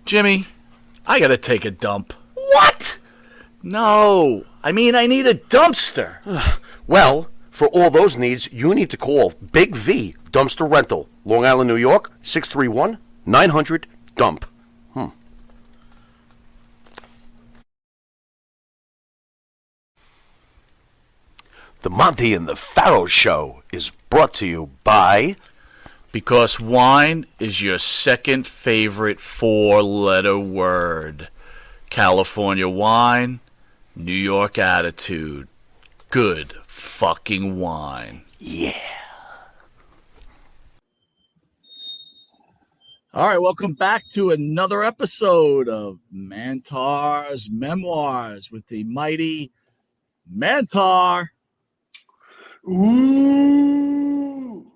Jimmy, I gotta take a dump. What? No, I mean I need a dumpster. Well, for all those needs, you need to call Big V Dumpster Rental, Long Island, New York, 631 900 dump. The Monty and the Pharaoh Show is brought to you by Because wine is your second favorite four-letter word. California wine, New York attitude. Good fucking wine. Yeah. All right, welcome back to another episode of Mantaur's Memoirs with the mighty Mantaur. Ooh.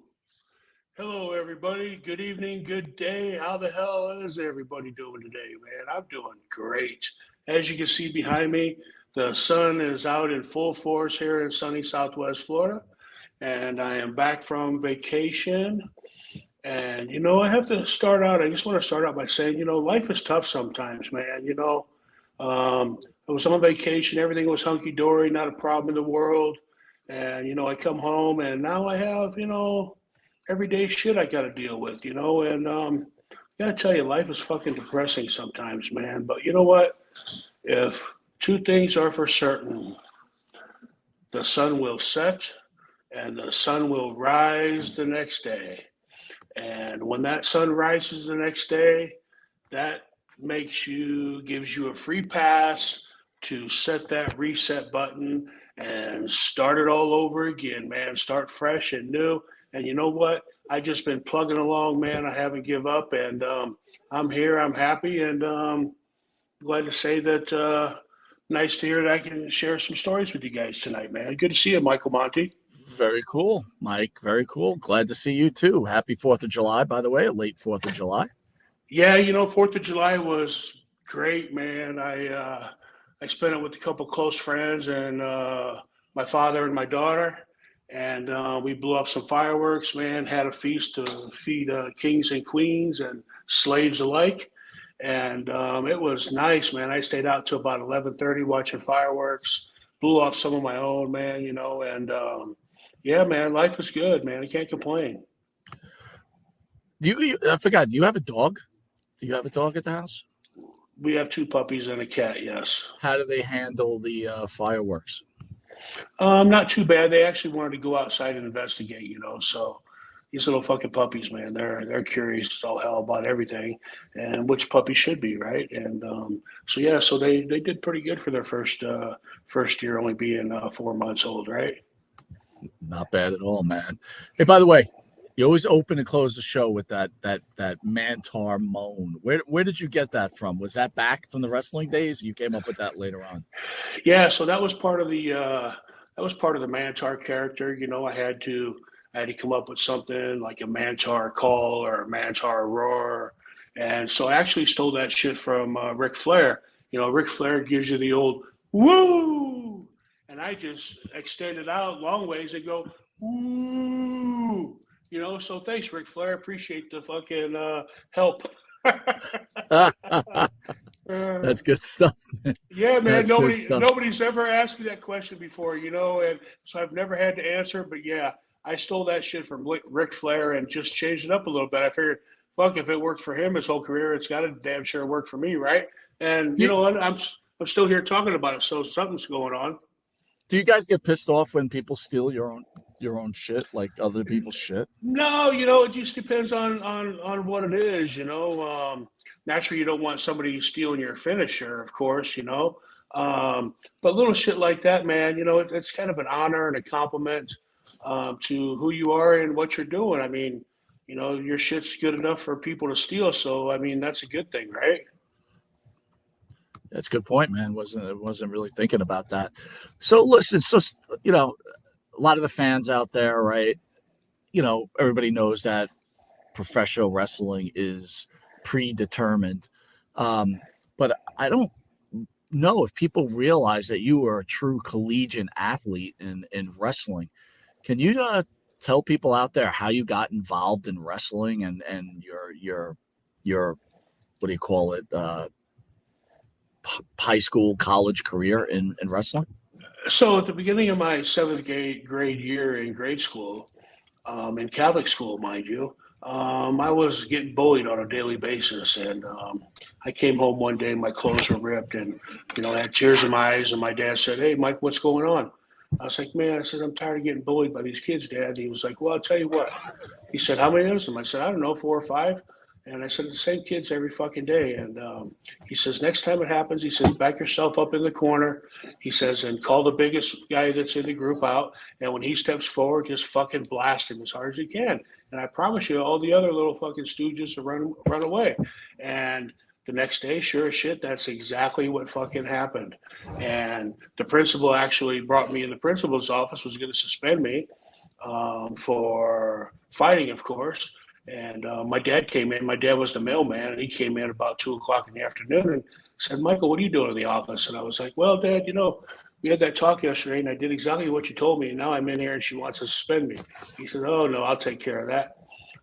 Hello, everybody. Good evening, good day. How the hell is everybody doing today, man? I'm doing great. As you can see behind me, the sun is out in full force here in sunny Southwest Florida, and I am back from vacation. And, I have to start out, I just want to start out by saying, life is tough sometimes, man. I was on vacation, everything was hunky dory, not a problem in the world. And, I come home and now I have, everyday shit I got to deal with, and I got to tell you, life is fucking depressing sometimes, man. But you know what? If two things are for certain, the sun will set and the sun will rise the next day. And when that sun rises the next day, that gives you a free pass to set that reset button and start it all over again, man. Start fresh and new. And you know what? I just been plugging along, man. I haven't give up, and I'm here. I'm happy, and glad to say that. Nice to hear that I can share some stories with you guys tonight, man. Good to see you, Michael Monty. Very cool, Mike. Very cool. Glad to see you too. Happy 4th of July, by the way, a late 4th of July. Yeah, 4th of July was great, man. I spent it with a couple close friends and my father and my daughter, and we blew off some fireworks, man. Had a feast to feed kings and queens and slaves alike, and it was nice, man. I stayed out till about 11:30 watching fireworks. Blew off some of my own, man. And yeah, man, life is good, man. I can't complain. I forgot. Do you have a dog? Do you have a dog at the house? We have two puppies and a cat. Yes. How do they handle the fireworks? Not too bad. They actually wanted to go outside and investigate, So these little fucking puppies, man, they're curious as all hell about everything, and which puppy should be, right? And so yeah, so they did pretty good for their first year, only being 4 months old, right? Not bad at all, man. Hey, by the way, you always open and close the show with that Mantaur moan. Where did you get that from? Was that back from the wrestling days? You came up with that later on. Yeah, so that was part of the Mantaur character. I had to come up with something like a Mantaur call or a Mantaur roar, and so I actually stole that shit from Ric Flair. Ric Flair gives you the old woo, and I just extend it out long ways and go woo. So thanks, Ric Flair. Appreciate the fucking help. That's good stuff. Yeah, man. That's Nobody's ever asked me that question before, and so I've never had to answer. But yeah, I stole that shit from Ric Flair and just changed it up a little bit. I figured, fuck, if it worked for him his whole career, it's got to damn sure work for me, right? And you know what? I'm still here talking about it, so something's going on. Do you guys get pissed off when people steal your own shit, like other people's shit? No, it just depends on what it is. Naturally, you don't want somebody stealing your finisher, of course. But little shit like that, man. It's kind of an honor and a compliment to who you are and what you're doing. I mean, your shit's good enough for people to steal, so I mean that's a good thing, right? That's a good point, man. Wasn't really thinking about that. So listen, a lot of the fans out there, right? Everybody knows that professional wrestling is predetermined. But I don't know if people realize that you are a true collegiate athlete in wrestling. Can you tell people out there how you got involved in wrestling and your what do you call it? High school, college career in wrestling? So at the beginning of my seventh grade year in grade school, in Catholic school, mind you, I was getting bullied on a daily basis, and I came home one day, my clothes were ripped, and I had tears in my eyes, and my dad said, "Hey, Mike, what's going on?" I was like, "Man," I said, "I'm tired of getting bullied by these kids, Dad." And he was like, "Well, I'll tell you what." He said, "How many of them?" I said, "I don't know, 4 or 5." And I said, "The same kids every fucking day." And he says, "Next time it happens," he says, "back yourself up in the corner." He says, "and call the biggest guy that's in the group out. And when he steps forward, just fucking blast him as hard as you can. And I promise you, all the other little fucking stooges will run away." And the next day, sure as shit, that's exactly what fucking happened. And the principal actually brought me in the principal's office, was going to suspend me for fighting, of course. And my dad came in. My dad was the mailman, and he came in about 2 o'clock in the afternoon and said, "Michael, what are you doing in the office?" And I was like, "Well, Dad, we had that talk yesterday, and I did exactly what you told me, and now I'm in here, and she wants to suspend me." He said, "Oh, no, I'll take care of that."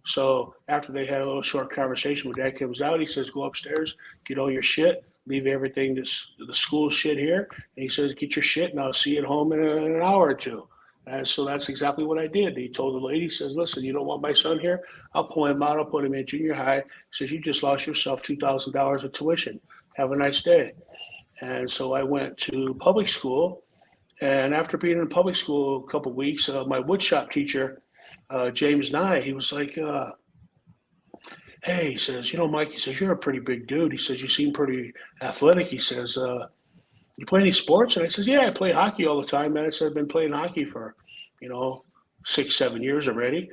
So after they had a little short conversation, my dad comes out. He says, "Go upstairs, get all your shit, leave everything, the school shit here." And he says, "Get your shit, and I'll see you at home in an hour or two." And so that's exactly what I did. He told the lady, he says, "Listen, you don't want my son here? I'll pull him out. I'll put him in junior high." He says, "You just lost yourself $2,000 of tuition. Have a nice day." And so I went to public school. And after being in public school a couple of weeks, my woodshop teacher, James Nye, he was like, "Hey," he says, "Mike," he says, "you're a pretty big dude." He says, "You seem pretty athletic." He says, "You play any sports?" And I says, "Yeah, I play hockey all the time, man." I said, "I've been playing hockey for, 6, 7 years already."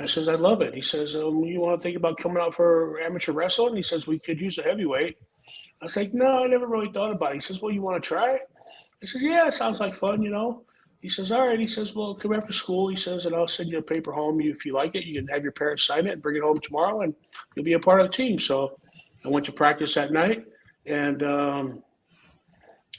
I says, "I love it." He says, "You want to think about coming out for amateur wrestling?" He says, "We could use a heavyweight." I was like, "No, I never really thought about it." He says, "Well, you want to try?" I says, "Yeah, it sounds like fun." He says, "All right." He says, "Well, come after school." He says, "And I'll send you a paper home. If you like it, you can have your parents sign it and bring it home tomorrow, and you'll be a part of the team." So I went to practice that night, and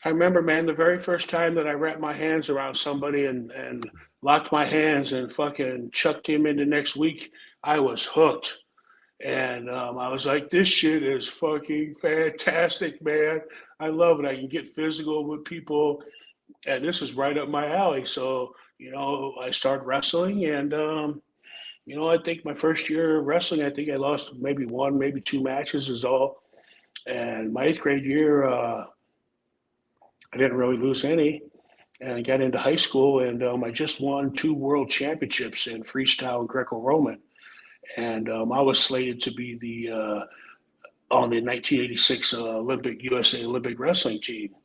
I remember, man, the very first time that I wrapped my hands around somebody and locked my hands and fucking chucked him into next week, I was hooked. And I was like, "This shit is fucking fantastic, man. I love it. I can get physical with people, and this is right up my alley." So, I started wrestling, and, I think my first year of wrestling, I think I lost maybe one, maybe two matches is all. And my eighth grade year, I didn't really lose any. And I got into high school, and I just won 2 world championships in freestyle and Greco-Roman. And I was slated to be on the 1986 Olympic USA Olympic wrestling team,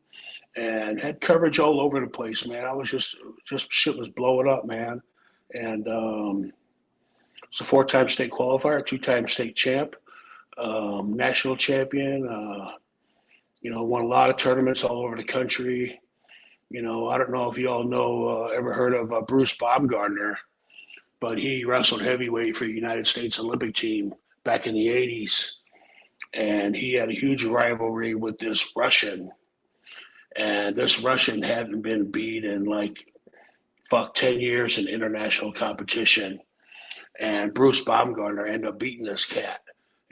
and had coverage all over the place, man. I was just shit was blowing up, man. And it's a 4-time state qualifier, 2-time state champ, national champion. Won a lot of tournaments all over the country. I don't know if you all ever heard of Bruce Baumgartner, but he wrestled heavyweight for the United States Olympic team back in the 80s. And he had a huge rivalry with this Russian. And this Russian hadn't been beat in 10 years in international competition. And Bruce Baumgartner ended up beating this cat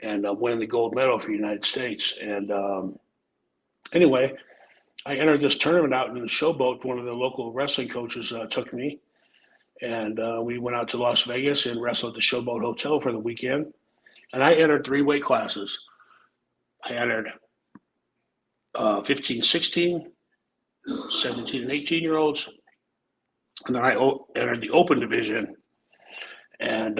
and winning the gold medal for the United States. And anyway, I entered this tournament out in the Showboat. One of the local wrestling coaches took me, and we went out to Las Vegas and wrestled at the Showboat Hotel for the weekend. And I entered 3 weight classes. I entered 15, 16, 17, and 18-year-olds. And then I entered the open division and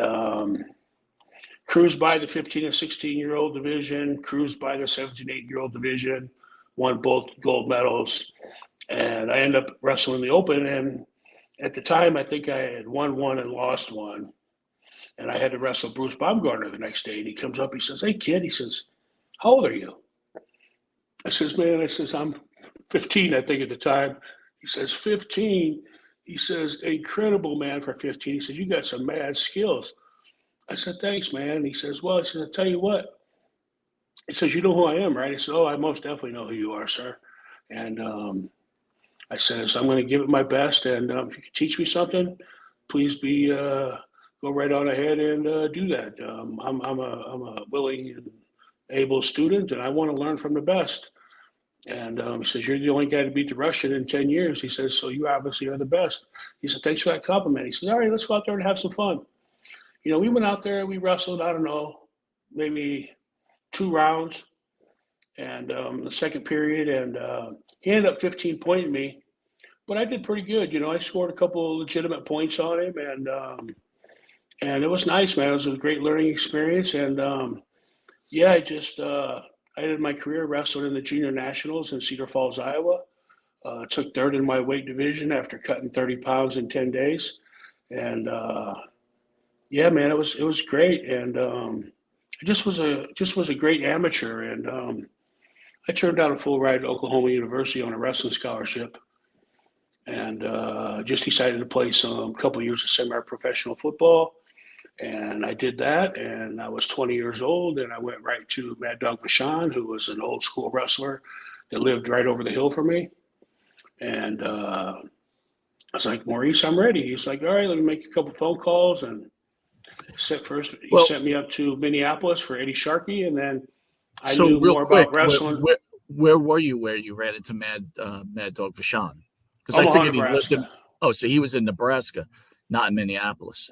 cruised by the 15 and 16-year-old division, cruised by the 17, 18-year-old division, won both gold medals. And I ended up wrestling the open. And at the time, I think I had won one and lost one. And I had to wrestle Bruce Baumgartner the next day. And he comes up, he says, "Hey, kid," he says, "how old are you?" I says, "Man," I says, "I'm 15, I think, at the time." He says, "15?" He says, "Incredible, man, for 15." He says, "You got some mad skills." I said, "Thanks, man." He says, "Well," he says, "I'll tell you what." He says, "You know who I am, right?" I said, "Oh, I most definitely know who you are, sir." And I says, "I'm going to give it my best. And if you can teach me something, please go right on ahead and do that. I'm a willing able student, and I want to learn from the best. And he says, you're the only guy to beat the Russian in 10 years. He says, so you obviously are the best. He said, thanks for that compliment. He says, all right, let's go out there and have some fun. We went out there, we wrestled, I don't know, maybe 2 rounds and the second period. And he ended up 15 pointing me, but I did pretty good. I scored a couple of legitimate points on him. And it was nice, man. It was a great learning experience. And yeah, I ended my career wrestling in the junior nationals in Cedar Falls, Iowa. Took third in my weight division after cutting 30 pounds in 10 days. And yeah, man, it was great. And I just was a great amateur. And I turned down a full ride to Oklahoma University on a wrestling scholarship, and just decided to play some couple of years of semi-professional football. And I did that, and I was 20 years old, and I went right to Mad Dog Vachon, who was an old school wrestler that lived right over the hill from me. And I was like, Maurice, I'm ready. He's like, all right, let me make a couple phone calls. And he sent me up to Minneapolis for Eddie Sharkey, and then I knew real more quick, about wrestling. Where were you where you ran into Mad Dog Vachon? Because I Omaha, figured he lived Nebraska. so he was in Nebraska, not in Minneapolis.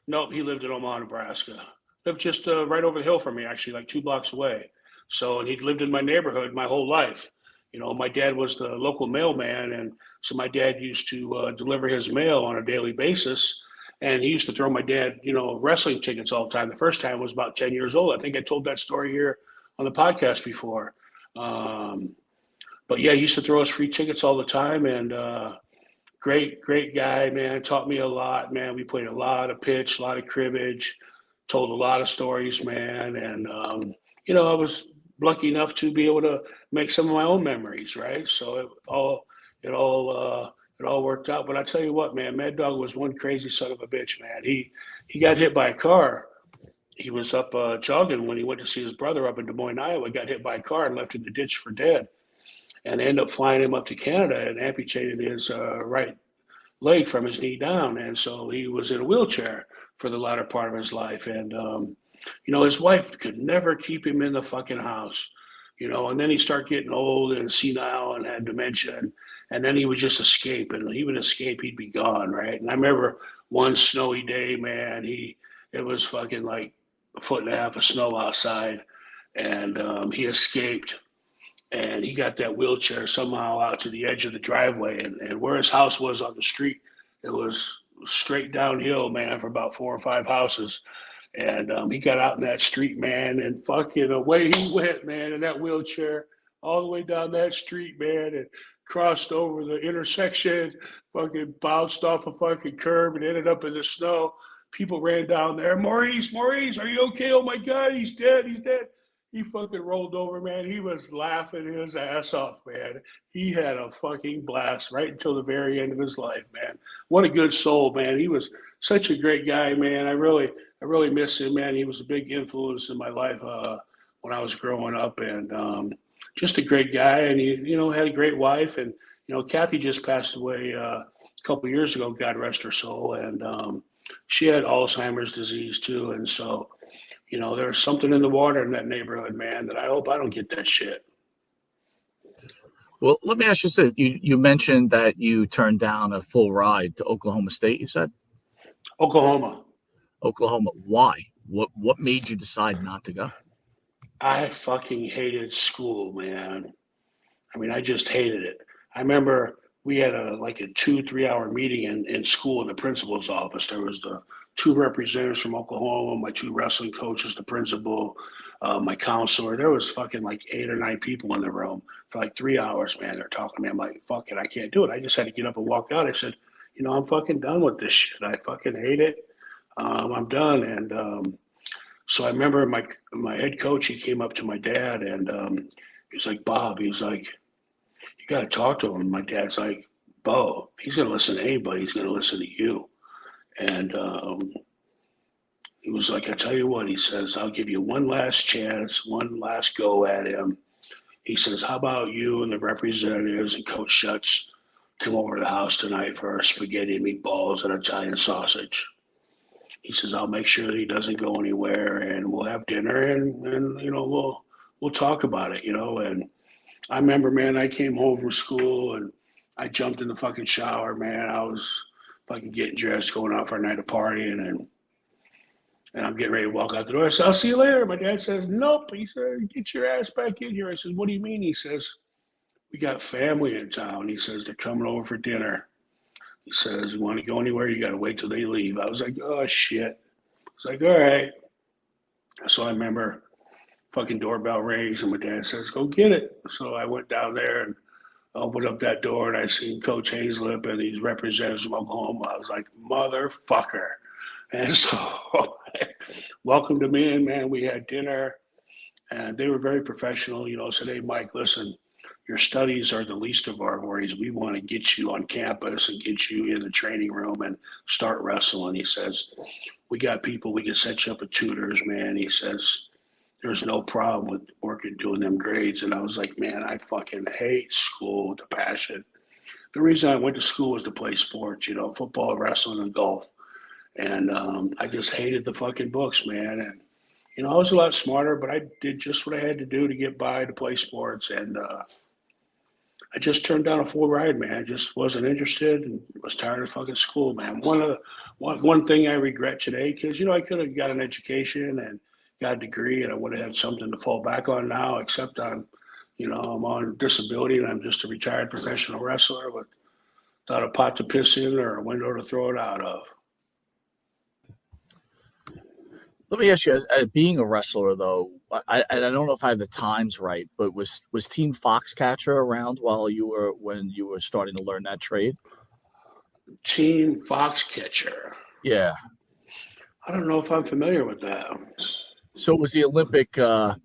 Nope, he lived in Omaha, Nebraska. Lived just right over the hill from me, actually, like 2 blocks away. So, and he'd lived in my neighborhood my whole life. My dad was the local mailman, and so my dad used to deliver his mail on a daily basis. And he used to throw my dad, wrestling tickets all the time. The first time was about 10 years old. I think I told that story here on the podcast before. But yeah, he used to throw us free tickets all the time, and great guy, man. Taught me a lot, man. We played a lot of pitch, a lot of cribbage, told a lot of stories, man. And I was lucky enough to be able to make some of my own memories, right? So it all worked out. But I tell you what, man, Mad Dog was one crazy son of a bitch, man. He got hit by a car. He was up jogging when he went to see his brother up in Des Moines, Iowa. Got hit by a car and left in the ditch for dead. And they ended up flying him up to Canada and amputated his right leg from his knee down. And so he was in a wheelchair for the latter part of his life. And, his wife could never keep him in the fucking house, and then he started getting old and senile and had dementia. And then he would just escape, and he would escape, he'd be gone, right? And I remember one snowy day, man, it was fucking like 1.5 feet of snow outside, and he escaped. And he got that wheelchair somehow out to the edge of the driveway. And where his house was on the street, it was straight downhill, man, for about 4 or 5 houses. And he got out in that street, man, and fucking away he went, man, in that wheelchair all the way down that street, man, and crossed over the intersection, fucking bounced off a fucking curb and ended up in the snow. People ran down there. Maurice, are you okay? Oh, my God, he's dead. He fucking rolled over, man. He was laughing his ass off, man. He had a fucking blast right until the very end of his life, man. What a good soul, man. He was such a great guy, man. I really miss him, man. He was a big influence in my life when I was growing up, and just a great guy. And he, had a great wife. And Kathy just passed away a couple years ago. God rest her soul. And she had Alzheimer's disease too, and so. There's something in the water in that neighborhood, man, that I hope I don't get that shit. Well, let me ask you this. You mentioned that you turned down a full ride to Oklahoma State, you said? Oklahoma. Why? What made you decide not to go? I fucking hated school, man. I mean, I just hated it. I remember we had a 2-3 hour meeting in school in the principal's office. There was the 2 representatives from Oklahoma, my 2 wrestling coaches, the principal, my counselor. There was fucking 8 or 9 people in the room for 3 hours, man. They're talking to me. I'm like, fuck it, I can't do it. I just had to get up and walk out. I said, I'm fucking done with this shit. I fucking hate it. I'm done. And so I remember my head coach, he came up to my dad and he's like, Bob, he's like, you got to talk to him. My dad's like, Bo, he's going to listen to anybody. He's going to listen to you. And he was like, I tell you what, he says, I'll give you one last chance, one last go at him. He says, how about you and the representatives and Coach Schutz come over to the house tonight for spaghetti and meatballs and Italian sausage? He says, I'll make sure that he doesn't go anywhere, and we'll have dinner and we'll talk about it, And I remember, man, I came home from school and I jumped in the fucking shower, man. I was fucking getting dressed, going out for a night of partying, and I'm getting ready to walk out the door. I said, I'll see you later. My dad says, nope. He said, get your ass back in here. I said, what do you mean? He says, we got family in town. He says, they're coming over for dinner. He says, you want to go anywhere? You got to wait till they leave. I was like, oh, shit. I was like, all right. So I remember fucking doorbell rings and my dad says, go get it. So I went down there and opened up that door and I seen Coach Hazlip and these representatives from Oklahoma. I was like, motherfucker. And so welcomed them in, man. We had dinner and they were very professional, said, hey, Mike, listen, your studies are the least of our worries. We want to get you on campus and get you in the training room and start wrestling. He says, we got people, we can set you up with tutors, man. He says, there's no problem with working, doing them grades. And I was like, man, I fucking hate school with a passion. The reason I went to school was to play sports, football, wrestling, and golf. And I just hated the fucking books, man. And, I was a lot smarter, but I did just what I had to do to get by to play sports. And I just turned down a full ride, man. I just wasn't interested and was tired of fucking school, man. One thing I regret today, because, I could have got an education and got a degree and I would have had something to fall back on now, except I'm on disability and I'm just a retired professional wrestler without a pot to piss in or a window to throw it out of. Let me ask you, as being a wrestler, though, I don't know if I have the times right, but was Team Foxcatcher around when you were starting to learn that trade? Team Foxcatcher. Yeah. I don't know if I'm familiar with that. So it was the Olympic. It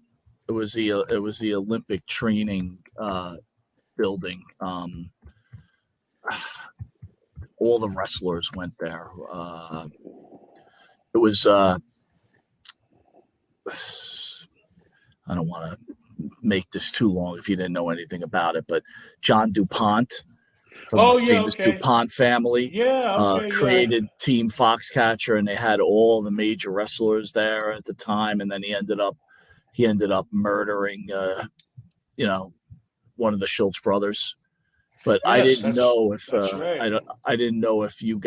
was the Olympic training building. All the wrestlers went there. It was. I don't want to make this too long if you didn't know anything about it, but John DuPont from the famous DuPont family created Team Foxcatcher, and they had all the major wrestlers there at the time. And then he ended up murdering, one of the Schultz brothers. But yes, I didn't know if right. I didn't know if you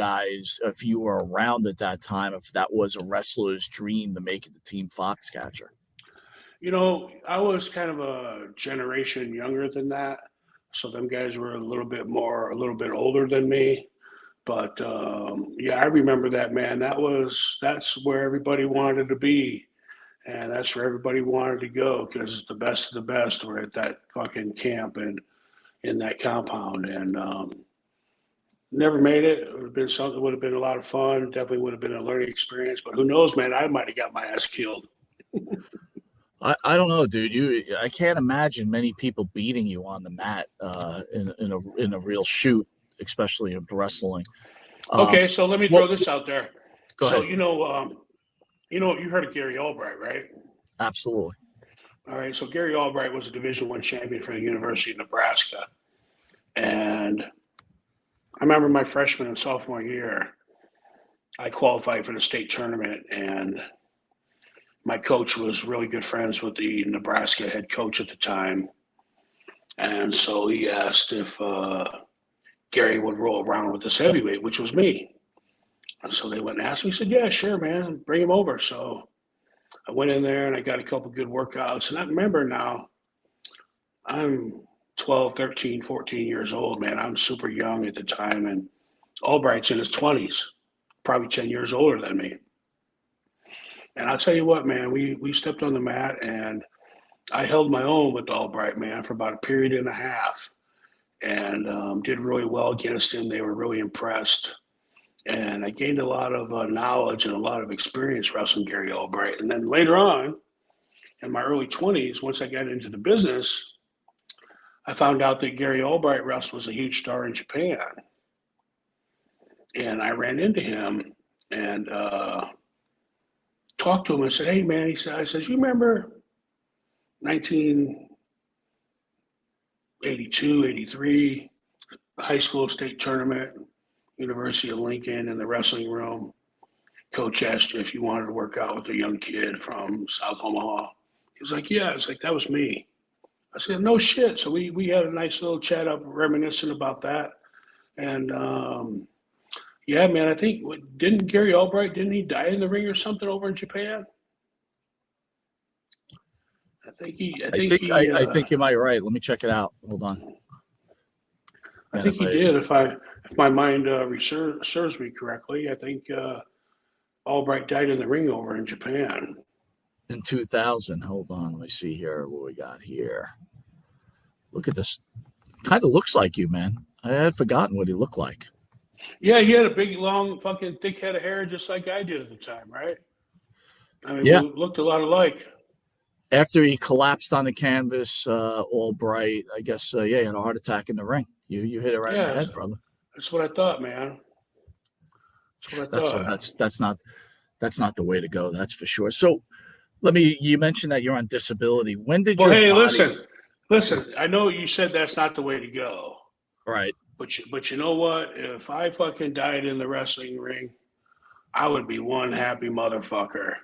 were around at that time, if that was a wrestler's dream to make it to Team Foxcatcher. I was kind of a generation younger than that, so them guys were a little bit older than me. But I remember that, man. That's where everybody wanted to be, and that's where everybody wanted to go because the best of the best were at that fucking camp and in that compound, and never made it. It would have been something. Would have been a lot of fun. Definitely would have been a learning experience. But who knows, man? I might have got my ass killed. I don't know, dude. I can't imagine many people beating you on the mat in a real shoot, especially in wrestling. Okay, so let me throw this out there. Go ahead. You heard of Gary Albright, right? Absolutely. All right, so Gary Albright was a Division I champion for the University of Nebraska. And I remember my freshman and sophomore year, I qualified for the state tournament, and my coach was really good friends with the Nebraska head coach at the time. And so he asked if Gary would roll around with this heavyweight, which was me. And so they went and asked me. He said, yeah, sure, man, bring him over. So I went in there and I got a couple good workouts. And I remember now, I'm 12, 13, 14 years old, man. I'm super young at the time. And Albright's in his 20s, probably 10 years older than me. And I'll tell you what, man, we stepped on the mat and I held my own with Albright, man, for about a period and a half. And did really well against him. They were really impressed. And I gained a lot of knowledge and a lot of experience wrestling Gary Albright. And then later on, in my early 20s, once I got into the business, I found out that Gary Albright was a huge star in Japan. And I ran into him and talked to him and said, hey, man, I said, you remember 1982, 83, high school state tournament, University of Lincoln in the wrestling room. Coach asked you if you wanted to work out with a young kid from South Omaha. He was like, yeah. I was like, that was me. I said, no shit. So we had a nice little chat up reminiscing about that. And yeah, man, I think didn't Gary Albright, didn't he die in the ring or something over in Japan? I think you might be right. Let me check it out. Hold on. I And think he did. If my mind serves me correctly, I think Albright died in the ring over in Japan. in 2000. Hold on. Let me see here what we got here. Look at this. Kind of looks like you, man. I had forgotten what he looked like. Yeah, he had a big, long, fucking thick head of hair, just like I did at the time, right? I mean, Yeah. we looked a lot alike. After he collapsed on the canvas, all bright, I guess, yeah, he had a heart attack in the ring. You hit it right in the Yeah, head, brother. that's what I thought, man. That's what I thought. That's not the way to go. That's for sure. So you mentioned that you're on disability. When did Well, your hey, body? listen. I know you said that's not the way to go, Right. but you know what? If I fucking died in the wrestling ring, I would be one happy motherfucker.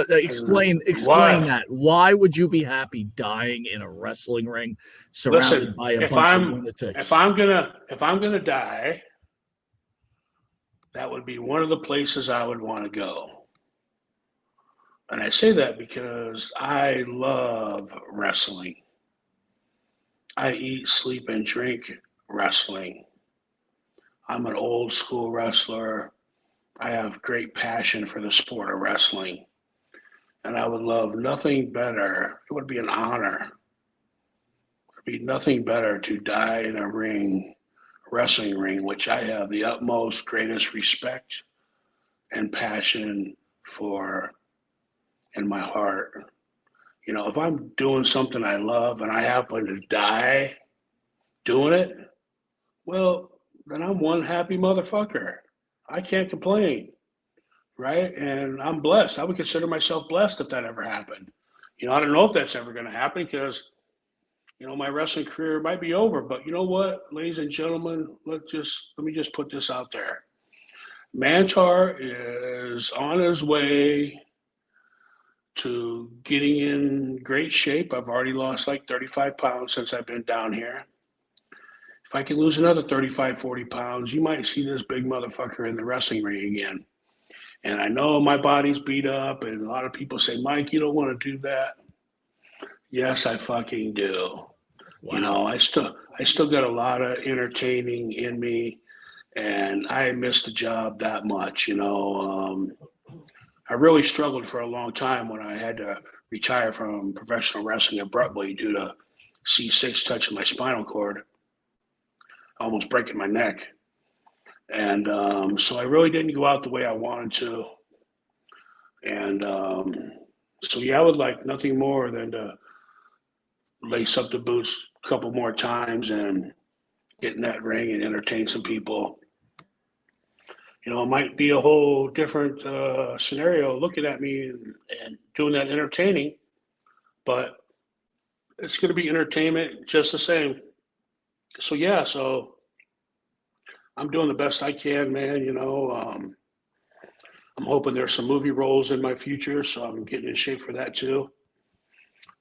Explain Why? that. Why would you be happy dying in a wrestling ring surrounded Listen, by a bunch of lunatics? if I'm gonna die, that would be one of the places I would want to go. And I say that because I love wrestling. I eat, sleep, and drink wrestling. I'm an old school wrestler. I have great passion for the sport of wrestling. And I would love nothing better. It would be an honor. It would be nothing better to die in a ring, wrestling ring, which I have the utmost, greatest respect and passion for in my heart. You know, if I'm doing something I love and I happen to die doing it, well, then I'm one happy motherfucker. I can't complain, right? And I'm blessed. I would consider myself blessed if that ever happened. You know, I don't know if that's ever going to happen because, you know, my wrestling career might be over. But you know what, ladies and gentlemen, let me just put this out there. Mantaur is on his way to getting in great shape. I've already lost like 35 pounds since I've been down here. If I can lose another 35, 40 pounds, you might see this big motherfucker in the wrestling ring again. And I know my body's beat up, and a lot of people say, Mike, you don't want to do that. Yes, I fucking do. Wow. You know, I still got a lot of entertaining in me, and I miss the job that much. You know, I really struggled for a long time when I had to retire from professional wrestling abruptly due to C6 touching my spinal cord, almost breaking my neck. And so I really didn't go out the way I wanted to. And so, yeah, I would like nothing more than to lace up the boots a couple more times and get in that ring and entertain some people. You know, it might be a whole different scenario looking at me and doing that entertaining, but it's going to be entertainment just the same. So, yeah, so I'm doing the best I can, man. You know, I'm hoping there's some movie roles in my future, so I'm getting in shape for that too.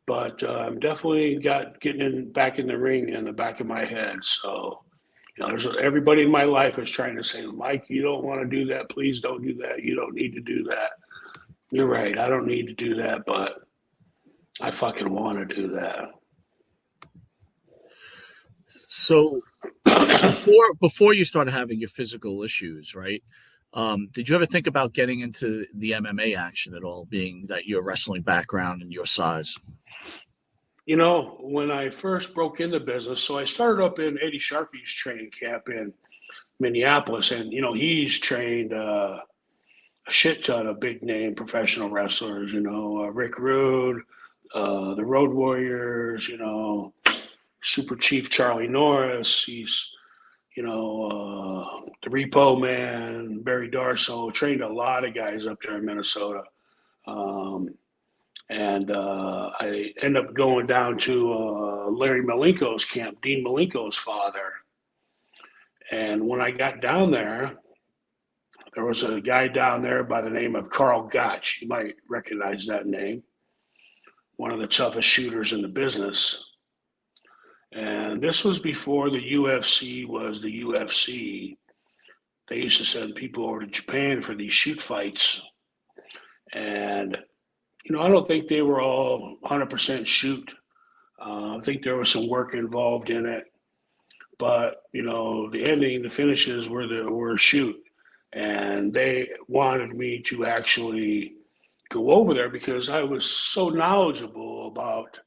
But I'm definitely got getting back in the ring in the back of my head. So, you know, there's everybody in my life is trying to say, Mike, you don't want to do that. Please don't do that. You don't need to do that. You're right. I don't need to do that, but I fucking want to do that. So before you started having your physical issues, right? Did you ever think about getting into the MMA action at all, being that your wrestling background and your size? You know, when I first broke into business, so I started up in Eddie Sharkey's training camp in Minneapolis, and you know he's trained a shit ton of big name professional wrestlers. You know, Rick Rude, the Road Warriors. You know, Super Chief Charlie Norris. He's the Repo Man, Barry Darso. Trained a lot of guys up there in Minnesota. And I ended up going down to Larry Malenko's camp, Dean Malenko's father. And when I got down there was a guy down there by the name of Carl Gotch. You might recognize that name. one of the toughest shooters in the business. And this was before the UFC was the UFC. They used to send people over to Japan for these shoot fights. And, I don't think they were all 100% shoot. I think there was some work involved in it. But, the ending, the finishes were shoot. And they wanted me to actually go over there because I was so knowledgeable about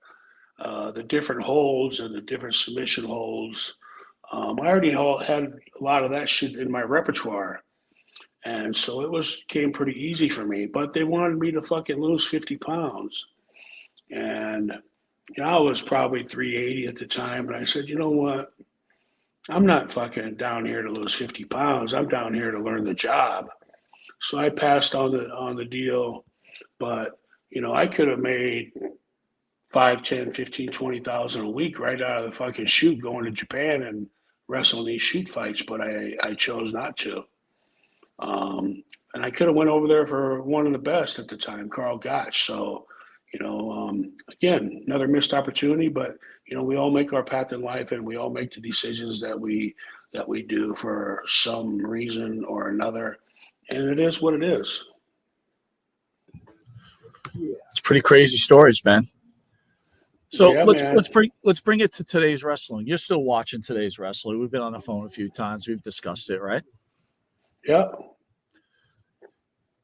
the different holds and the different submission holds. I already had a lot of that shit in my repertoire. And so it came pretty easy for me. But they wanted me to fucking lose 50 pounds. And I was probably 380 at the time. And I said, you know what? I'm not fucking down here to lose 50 pounds. I'm down here to learn the job. So I passed on the deal. But, I could have made 5, 10, 15, 20,000 a week right out of the fucking shoot going to Japan and wrestling these shoot fights. But I chose not to. And I could have went over there for one of the best at the time, Carl Gotch. So, again, another missed opportunity, but, we all make our path in life and we all make the decisions that we do for some reason or another. And it is what it is. It's pretty crazy stories, man. So Yeah, let's bring it to today's wrestling. You're still watching today's wrestling. We've been on the phone a few times. We've discussed it, right? Yeah.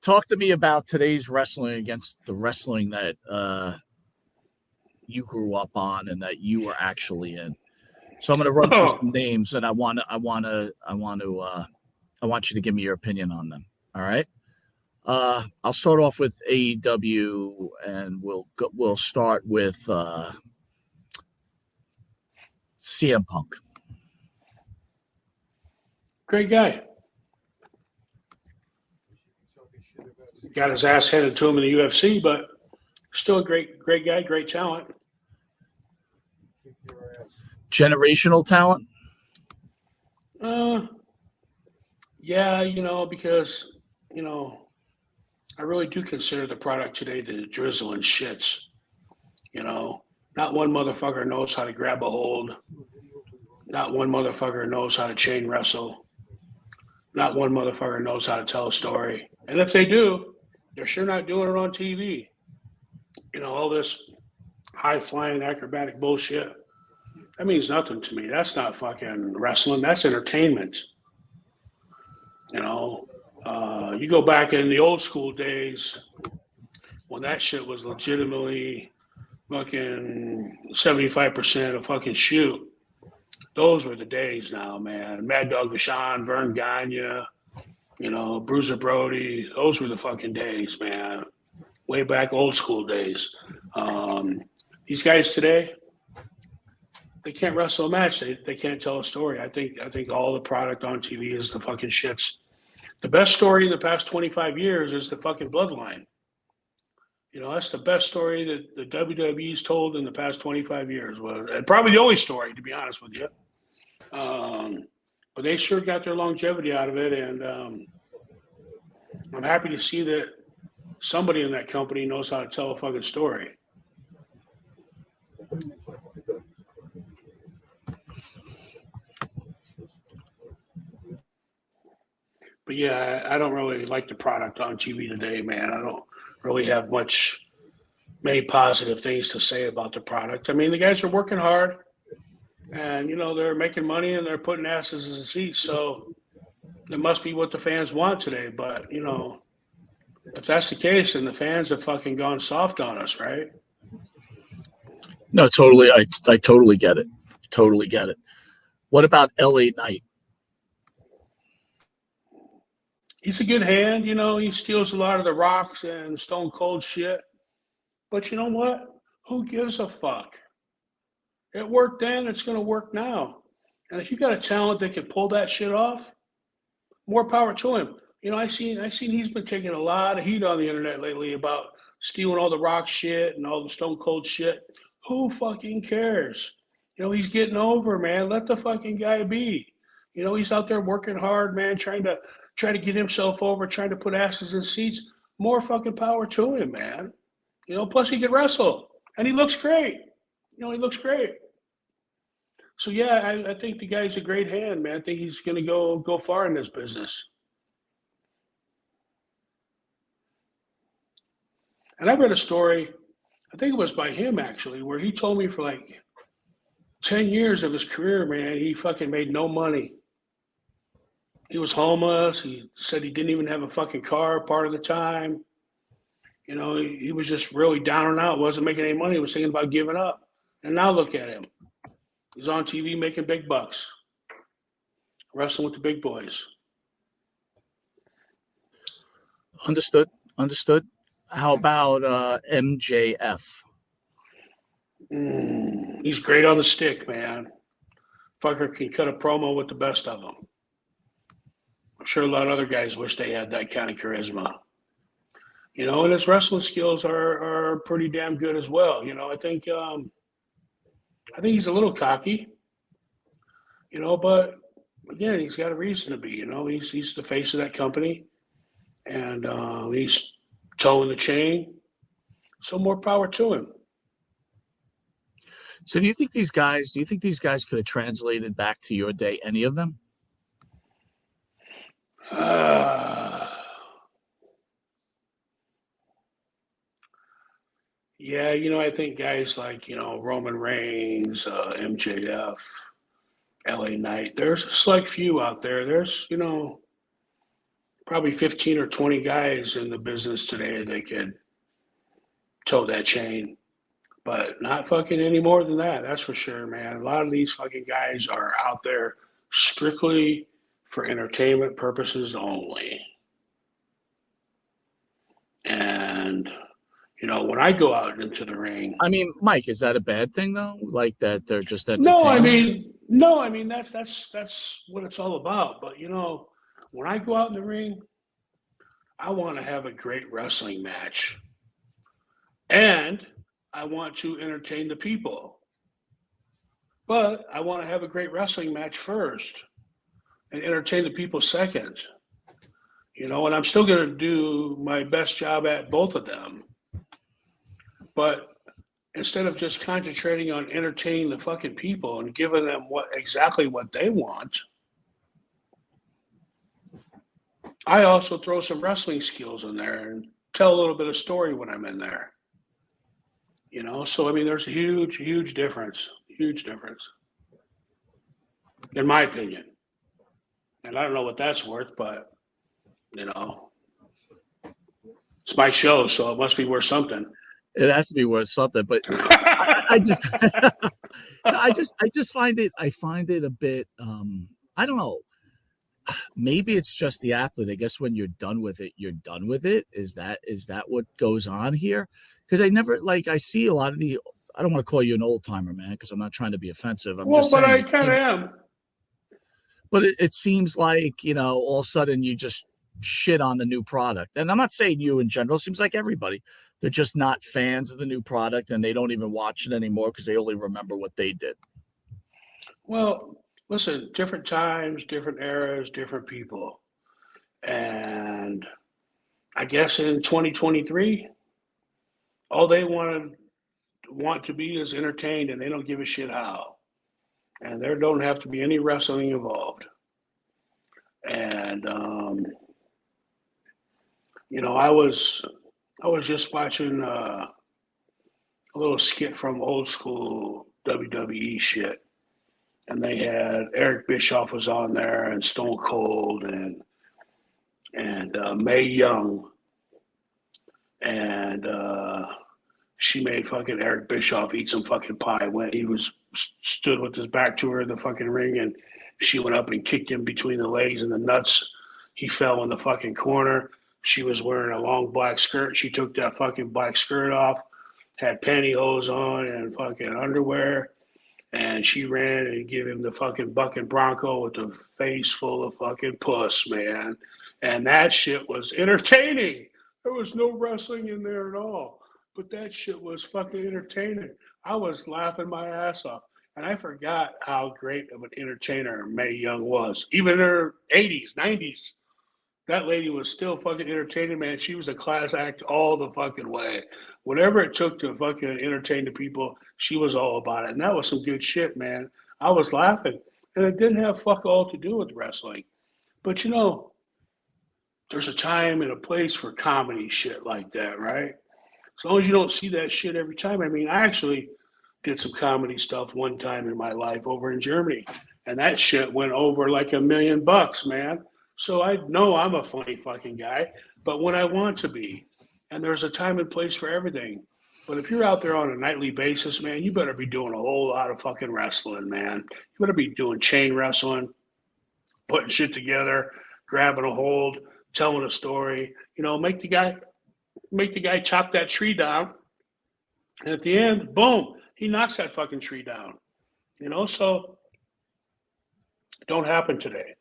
Talk to me about today's wrestling against the wrestling that you grew up on and that you were actually in. So I'm going to run through some names, and I want you to give me your opinion on them. All right. I'll start off with AEW, and we'll start with CM Punk. Great guy. Got his ass handed to him in the UFC, but still a great guy, great talent. Generational talent? Yeah, because, I really do consider the product today the drizzle and shits. Not one motherfucker knows how to grab a hold. Not one motherfucker knows how to chain wrestle. Not one motherfucker knows how to tell a story. And if they do, they're sure not doing it on TV. All this high-flying acrobatic bullshit, that means nothing to me. That's not fucking wrestling. That's entertainment. You go back in the old school days when that shit was legitimately fucking 75% of fucking shoot. Those were the days now, man. Mad Dog Vachon, Vern Gagne, Bruiser Brody. Those were the fucking days, man. Way back old school days. These guys today, they can't wrestle a match. They can't tell a story. I think all the product on TV is the fucking shits. The best story in the past 25 years is the fucking Bloodline. That's the best story that the WWE's told in the past 25 years. And probably the only story, to be honest with you. But they sure got their longevity out of it, and I'm happy to see that somebody in that company knows how to tell a fucking story. But yeah, I don't really like the product on TV today, man. I don't really have many positive things to say about the product. I mean, the guys are working hard, and they're making money and they're putting asses in seats. So it must be what the fans want today. But if that's the case, then the fans have fucking gone soft on us, right? No, totally. I totally get it. Totally get it. What about LA Knight? He's a good hand, he steals a lot of the Rocks and Stone Cold shit. But you know what? Who gives a fuck? It worked then, it's going to work now. And if you got a talent that can pull that shit off, more power to him. I seen he's been taking a lot of heat on the internet lately about stealing all the Rock shit and all the Stone Cold shit. Who fucking cares? He's getting over, man. Let the fucking guy be. He's out there working hard, man, trying to get himself over, trying to put asses in seats. More fucking power to him, man. Plus he can wrestle. And he looks great. He looks great. So yeah, I think the guy's a great hand, man. I think he's going to go far in this business. And I read a story, I think it was by him actually, where he told me for like 10 years of his career, man, he fucking made no money. He was homeless. He said he didn't even have a fucking car part of the time. He was just really down and out, wasn't making any money, was thinking about giving up. And now look at him. He's on TV making big bucks, wrestling with the big boys. Understood. How about MJF? He's great on the stick, man. Fucker can cut a promo with the best of them. I'm sure a lot of other guys wish they had that kind of charisma. And his wrestling skills are pretty damn good as well. I think he's a little cocky. But again, he's got a reason to be. He's the face of that company, and he's toeing the chain. So more power to him. So do you think these guys could have translated back to your day, any of them? Yeah, I think guys like, Roman Reigns, MJF, LA Knight, there's a select few out there. There's, probably 15 or 20 guys in the business today that could toe that chain. But not fucking any more than that, that's for sure, man. A lot of these fucking guys are out there strictly for entertainment purposes only. And, when I go out into the ring. I mean, Mike, is that a bad thing though? Like that they're just entertaining? No, I mean that's what it's all about. But when I go out in the ring, I want to have a great wrestling match. And I want to entertain the people. But I want to have a great wrestling match first and entertain the people second. And I'm still going to do my best job at both of them. But instead of just concentrating on entertaining the fucking people and giving them exactly what they want, I also throw some wrestling skills in there and tell a little bit of story when I'm in there. So I mean, there's a huge difference. Huge difference, in my opinion. And I don't know what that's worth, but it's my show, so it must be worth something. It has to be worth something, but I just find it a bit I don't know. Maybe it's just the athlete. I guess when you're done with it, you're done with it. Is that what goes on here? Because I see a lot of I don't want to call you an old timer, man, because I'm not trying to be offensive. But I kind of am. But it seems like, all of a sudden you just shit on the new product. And I'm not saying you in general. It seems like everybody. They're just not fans of the new product, and they don't even watch it anymore because they only remember what they did. Well, listen, different times, different eras, different people. And I guess in 2023, all they want to be is entertained, and they don't give a shit how. And there don't have to be any wrestling involved. And, I was just watching a little skit from old school WWE shit. And they had Eric Bischoff was on there, and Stone Cold, and Mae Young. And she made fucking Eric Bischoff eat some fucking pie when he stood with his back to her in the fucking ring, and she went up and kicked him between the legs and the nuts. He fell in the fucking corner. She was wearing a long black skirt. She took that fucking black skirt off, had pantyhose on and fucking underwear, and she ran and gave him the fucking bucking bronco with the face full of fucking puss, man. And that shit was entertaining. There was no wrestling in there at all. But that shit was fucking entertaining. I was laughing my ass off. And I forgot how great of an entertainer Mae Young was. Even in her 80s, 90s. That lady was still fucking entertaining, man. She was a class act all the fucking way. whatever it took to fucking entertain the people, she was all about it. And that was some good shit, man. I was laughing. And it didn't have fuck all to do with wrestling. But you know, there's a time and a place for comedy shit like that, right? As long as you don't see that shit every time. I mean, I actually did some comedy stuff one time in my life over in Germany, and that shit went over like $1 million, man. So I know I'm a funny fucking guy, but when I want to be, and there's a time and place for everything. But if you're out there on a nightly basis, man, you better be doing a whole lot of fucking wrestling, man. You better be doing chain wrestling, putting shit together, grabbing a hold, telling a story. You know, make the guy chop that tree down, and at the end, boom, he knocks that fucking tree down. You know, so don't happen today.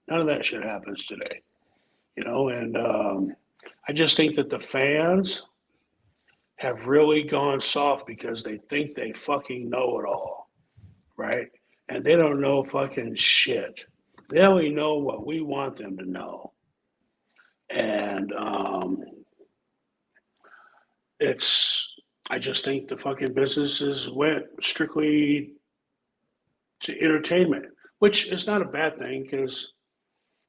None of that shit happens today. You know, and I just think that the fans have really gone soft because they think they fucking know it all, right? And they don't know fucking shit. They only know what we want them to know. And I just think the fucking businesses went strictly to entertainment, which is not a bad thing because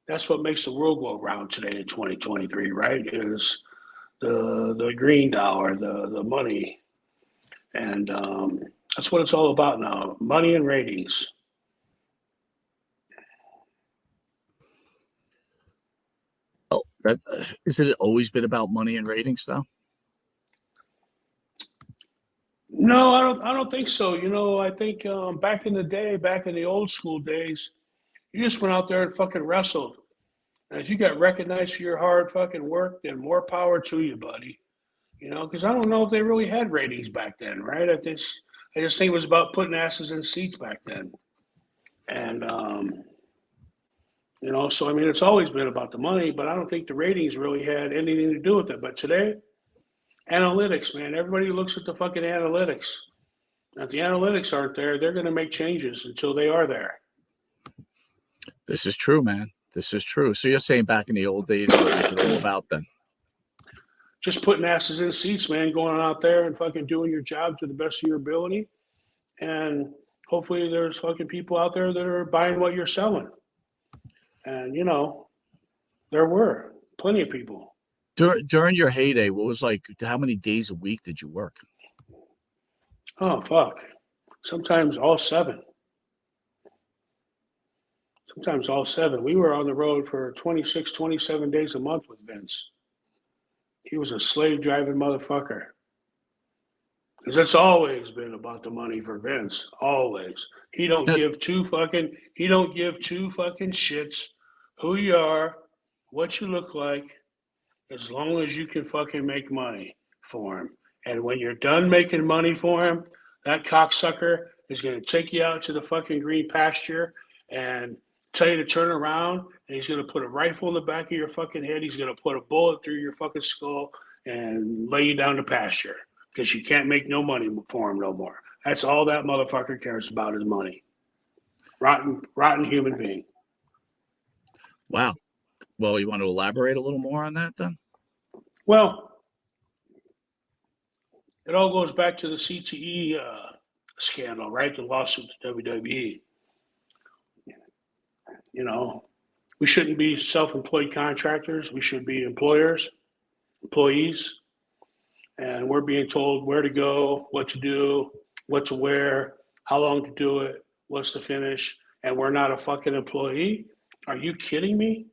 that's what makes the world go around today in 2023, right? Is the green dollar, the money. And that's what it's all about now, money and ratings. Oh, that isn't it always been about money and ratings, though? No, I don't think so. You know, I think back in the day, back in the old school days, you just went out there and fucking wrestled. And if you got recognized for your hard fucking work, then more power to you, buddy. You know, because I don't know if they really had ratings back then, right? I just think it was about putting asses in seats back then. And you know, so I mean, it's always been about the money, but I don't think the ratings really had anything to do with it. But today, analytics, man, everybody looks at the fucking analytics. If the analytics aren't there, they're going to make changes until they are there. This is true, man. This is true. So you're saying back in the old days, what was it all about then? Just putting asses in seats, man, going out there and fucking doing your job to the best of your ability. And hopefully there's fucking people out there that are buying what you're selling. And, you know, there were plenty of people. During your heyday, what was like, how many days a week did you work? Oh, fuck. Sometimes all 7. Sometimes all 7. We were on the road for 26, 27 days a month with Vince. He was a slave driving motherfucker. Because it's always been about the money for Vince. Always. He don't give two fucking shits who you are, what you look like, as long as you can fucking make money for him. And when you're done making money for him, that cocksucker is going to take you out to the fucking green pasture and tell you to turn around, and he's going to put a rifle in the back of your fucking head. He's going to put a bullet through your fucking skull and lay you down to pasture because you can't make no money for him no more. That's all that motherfucker cares about is money. Rotten human being. Wow. Well, you want to elaborate a little more on that then? Well, it all goes back to the CTE scandal, right? The lawsuit to WWE. You know, we shouldn't be self-employed contractors. We should be employees. And we're being told where to go, what to do, what to wear, how long to do it, what's the finish, and we're not a fucking employee? Are you kidding me?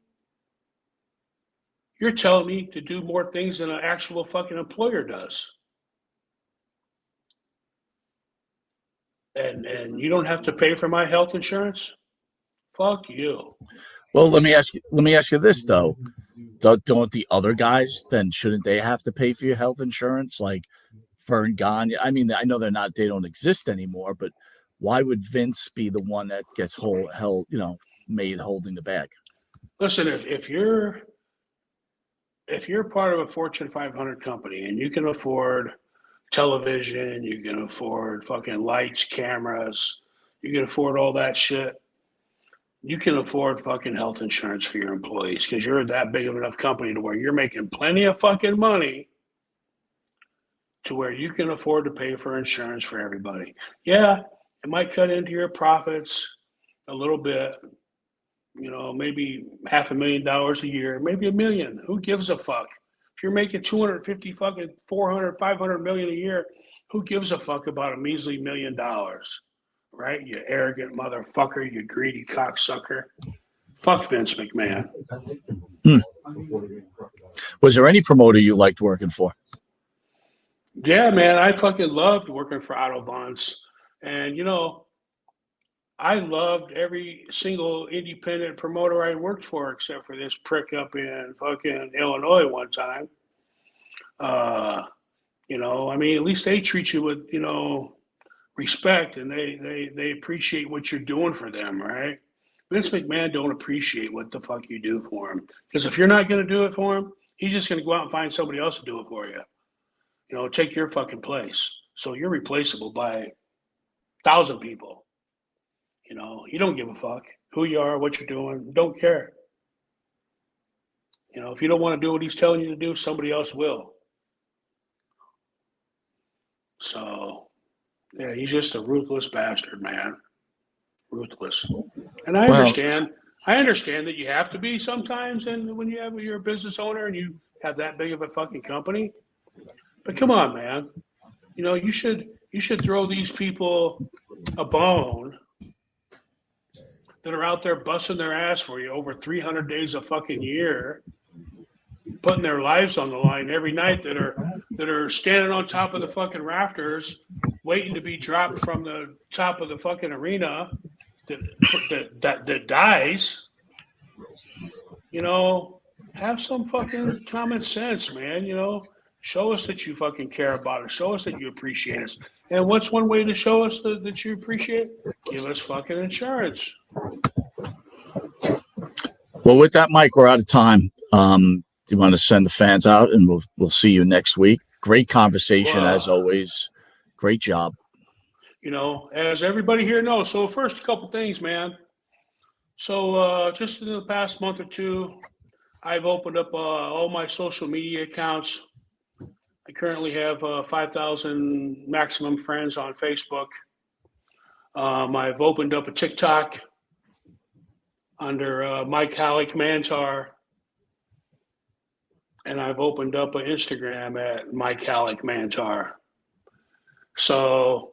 You're telling me to do more things than an actual fucking employer does. And you don't have to pay for my health insurance? Fuck you. Well, let me ask you this though. Don't the other guys then, shouldn't they have to pay for your health insurance? Like Vern Gagne. I mean, I know they don't exist anymore, but why would Vince be the one that gets made holding the bag? Listen, if you're part of a Fortune 500 company and you can afford television, you can afford fucking lights, cameras, you can afford all that shit, you can afford fucking health insurance for your employees because you're that big of enough company to where you're making plenty of fucking money to where you can afford to pay for insurance for everybody. Yeah, it might cut into your profits a little bit, maybe $500,000 a year, maybe $1 million. Who gives a fuck? If you're making 250 fucking 400, 500 million a year, who gives a fuck about a measly $1 million? Right? You arrogant motherfucker, you greedy cocksucker. Fuck Vince McMahon. Was there any promoter you liked working for? Yeah, man, I fucking loved working for Otto Bonds. And, I loved every single independent promoter I worked for, except for this prick up in fucking Illinois one time. At least they treat you with, respect, and they appreciate what you're doing for them, right? Vince McMahon don't appreciate what the fuck you do for him. Because if you're not going to do it for him, he's just going to go out and find somebody else to do it for you. Take your fucking place. So you're replaceable by 1,000 people. He don't give a fuck who you are, what you're doing. Don't care. If you don't want to do what he's telling you to do, somebody else will. So, yeah, he's just a ruthless bastard, man. Ruthless. And I understand. I understand that you have to be sometimes, and when you're a business owner and you have that big of a fucking company. But come on, man. You should throw these people a bone that are out there busting their ass for you over 300 days a fucking year, putting their lives on the line every night, that are standing on top of the fucking rafters, waiting to be dropped from the top of the fucking arena that dies. Have some fucking common sense, man. Show us that you fucking care about us. Show us that you appreciate us. And what's one way to show us that you appreciate? Give us fucking insurance. Well, with that, Mike, we're out of time. Do you want to send the fans out, and we'll see you next week? Great conversation as always. Great job. As everybody here knows. So first, a couple things, man. So just in the past month or two, I've opened up all my social media accounts. I currently have 5,000 maximum friends on Facebook. I've opened up a TikTok under Mike Halleck Mantaur. And I've opened up an Instagram at Mike Halleck Mantaur. So,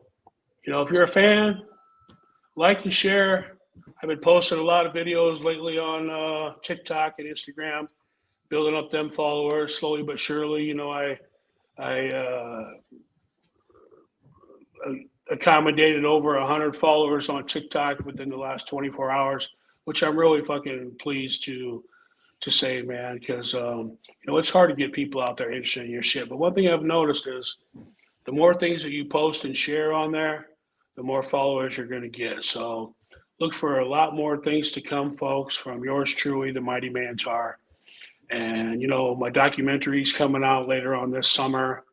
if you're a fan, like and share. I've been posting a lot of videos lately on TikTok and Instagram, building up them followers slowly but surely. I accommodated over 100 followers on TikTok within the last 24 hours, which I'm really fucking pleased to say, man, because it's hard to get people out there interested in your shit. But one thing I've noticed is the more things that you post and share on there, the more followers you're going to get. So look for a lot more things to come, folks, from yours truly, the Mighty Mantaur. And, my documentary's coming out later on this summer.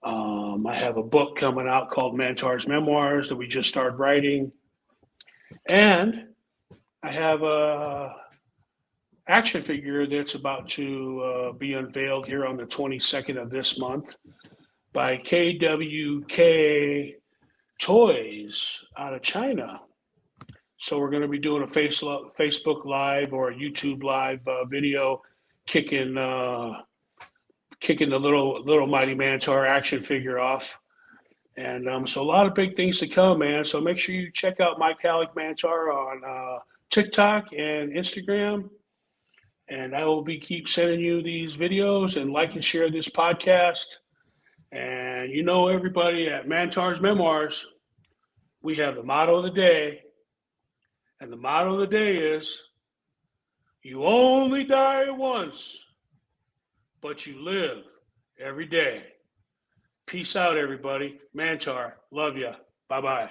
I have a book coming out called Mantaur's Memoirs that we just started writing. And I have a action figure that's about to be unveiled here on the 22nd of this month by KWK Toys out of China. So we're going to be doing a Facebook Live or a YouTube Live video, kicking the little Mighty Mantaur action figure off. And so a lot of big things to come, man. So make sure you check out Mike Halleck Mantaur on TikTok and Instagram. And I will keep sending you these videos, and like and share this podcast. And everybody at Mantaur's Memoirs, we have the motto of the day. And the motto of the day is, you only die once, but you live every day. Peace out, everybody. Mantaur, love ya. Bye-bye.